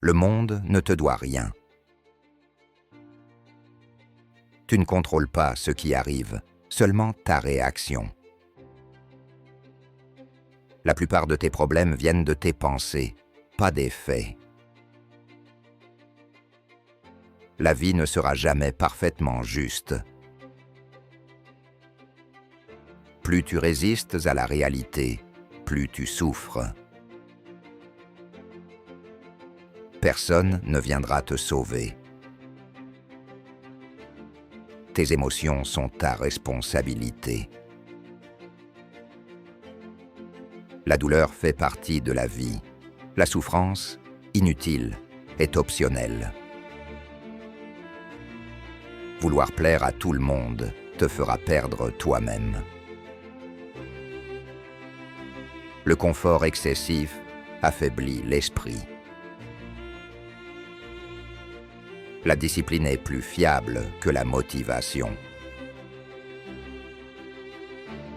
Le monde ne te doit rien. Tu ne contrôles pas ce qui arrive, seulement ta réaction. La plupart de tes problèmes viennent de tes pensées, pas des faits. La vie ne sera jamais parfaitement juste. Plus tu résistes à la réalité, plus tu souffres. Personne ne viendra te sauver. Tes émotions sont ta responsabilité. La douleur fait partie de la vie. La souffrance, inutile, est optionnelle. Vouloir plaire à tout le monde te fera perdre toi-même. Le confort excessif affaiblit l'esprit. La discipline est plus fiable que la motivation.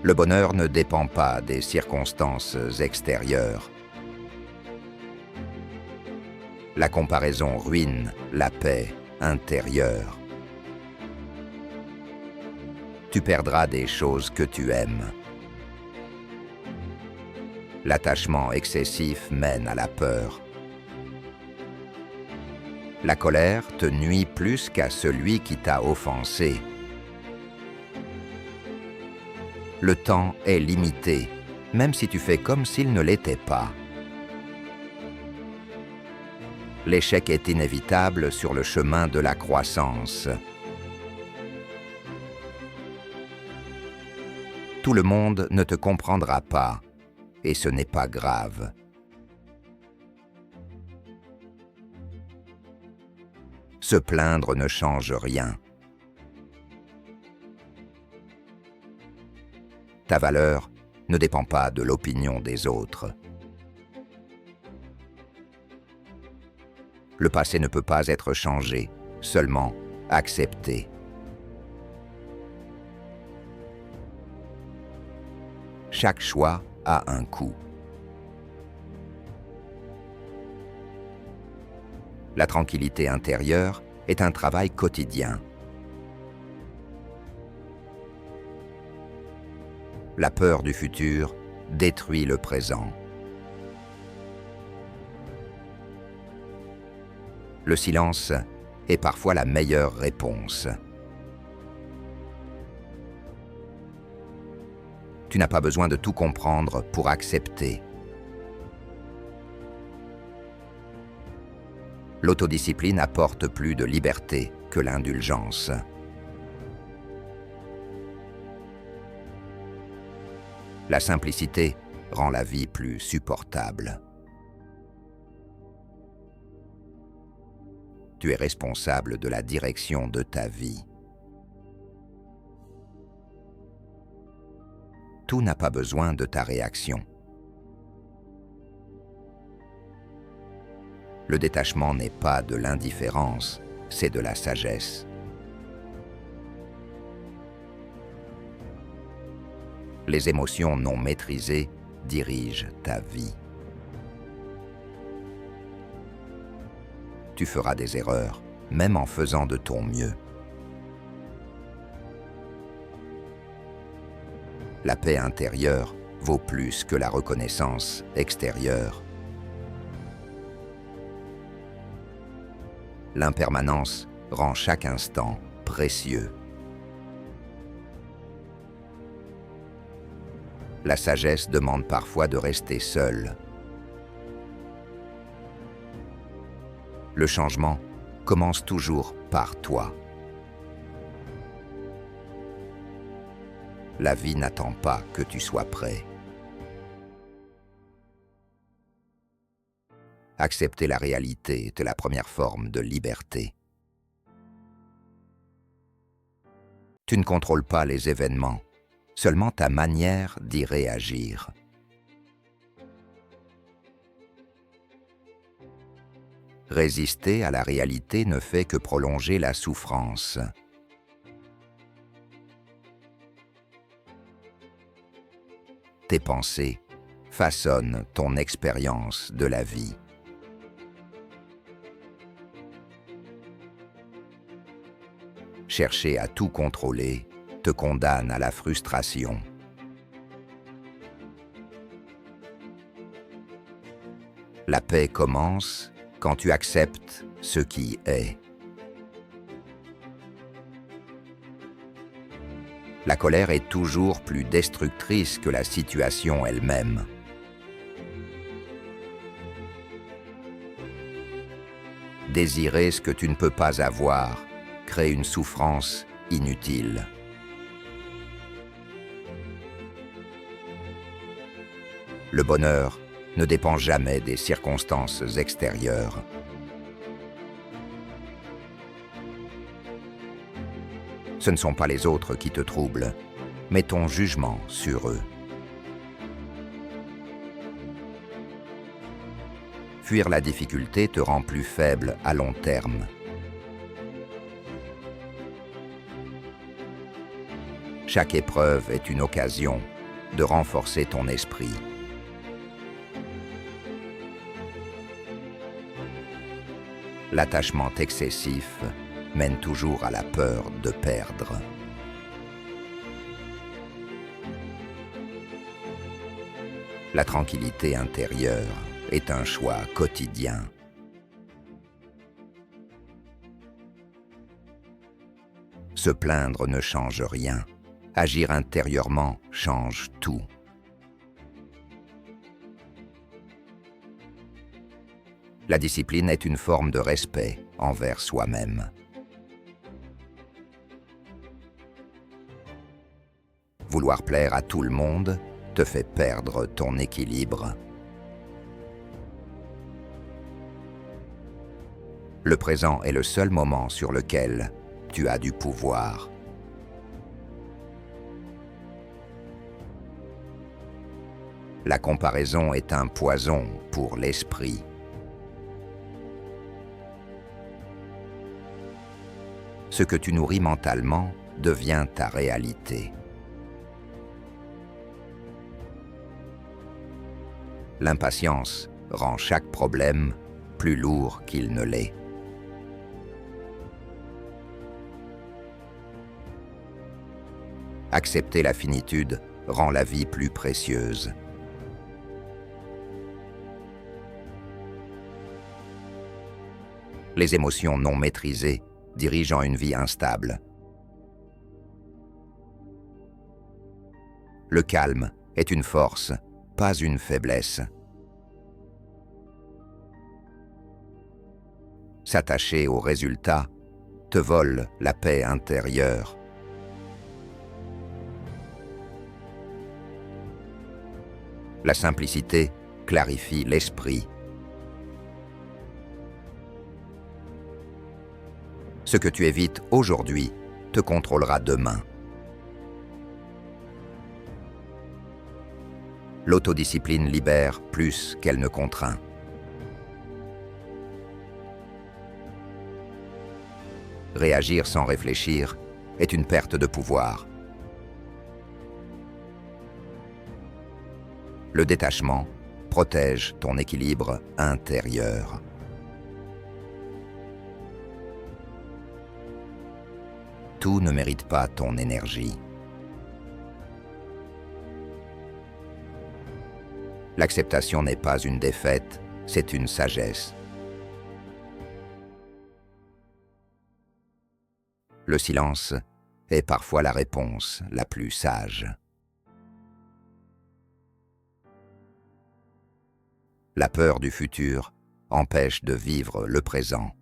Le bonheur ne dépend pas des circonstances extérieures. La comparaison ruine la paix intérieure. Tu perdras des choses que tu aimes. L'attachement excessif mène à la peur. La colère te nuit plus qu'à celui qui t'a offensé. Le temps est limité, même si tu fais comme s'il ne l'était pas. L'échec est inévitable sur le chemin de la croissance. Tout le monde ne te comprendra pas, et ce n'est pas grave. Se plaindre ne change rien. Ta valeur ne dépend pas de l'opinion des autres. Le passé ne peut pas être changé, seulement accepté. Chaque choix a un coût. La tranquillité intérieure est un travail quotidien. La peur du futur détruit le présent. Le silence est parfois la meilleure réponse. Tu n'as pas besoin de tout comprendre pour accepter. L'autodiscipline apporte plus de liberté que l'indulgence. La simplicité rend la vie plus supportable. Tu es responsable de la direction de ta vie. Tout n'a pas besoin de ta réaction. Le détachement n'est pas de l'indifférence, c'est de la sagesse. Les émotions non maîtrisées dirigent ta vie. Tu feras des erreurs, même en faisant de ton mieux. La paix intérieure vaut plus que la reconnaissance extérieure. L'impermanence rend chaque instant précieux. La sagesse demande parfois de rester seul. Le changement commence toujours par toi. La vie n'attend pas que tu sois prêt. Accepter la réalité est la première forme de liberté. Tu ne contrôles pas les événements, seulement ta manière d'y réagir. Résister à la réalité ne fait que prolonger la souffrance. Tes pensées façonnent ton expérience de la vie. Chercher à tout contrôler te condamne à la frustration. La paix commence quand tu acceptes ce qui est. La colère est toujours plus destructrice que la situation elle-même. Désirer ce que tu ne peux pas avoir crée une souffrance inutile. Le bonheur ne dépend jamais des circonstances extérieures. Ce ne sont pas les autres qui te troublent, mais ton jugement sur eux. Fuir la difficulté te rend plus faible à long terme. Chaque épreuve est une occasion de renforcer ton esprit. L'attachement excessif mène toujours à la peur de perdre. La tranquillité intérieure est un choix quotidien. Se plaindre ne change rien. Agir intérieurement change tout. La discipline est une forme de respect envers soi-même. Vouloir plaire à tout le monde te fait perdre ton équilibre. Le présent est le seul moment sur lequel tu as du pouvoir. La comparaison est un poison pour l'esprit. Ce que tu nourris mentalement devient ta réalité. L'impatience rend chaque problème plus lourd qu'il ne l'est. Accepter la finitude rend la vie plus précieuse. Les émotions non maîtrisées dirigeant une vie instable. Le calme est une force, pas une faiblesse. S'attacher aux résultats te vole la paix intérieure. La simplicité clarifie l'esprit. Ce que tu évites aujourd'hui te contrôlera demain. L'autodiscipline libère plus qu'elle ne contraint. Réagir sans réfléchir est une perte de pouvoir. Le détachement protège ton équilibre intérieur. Tout ne mérite pas ton énergie. L'acceptation n'est pas une défaite, c'est une sagesse. Le silence est parfois la réponse la plus sage. La peur du futur empêche de vivre le présent.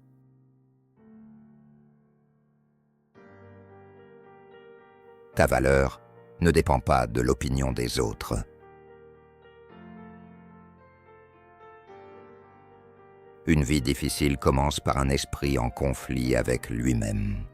Ta valeur ne dépend pas de l'opinion des autres. Une vie difficile commence par un esprit en conflit avec lui-même.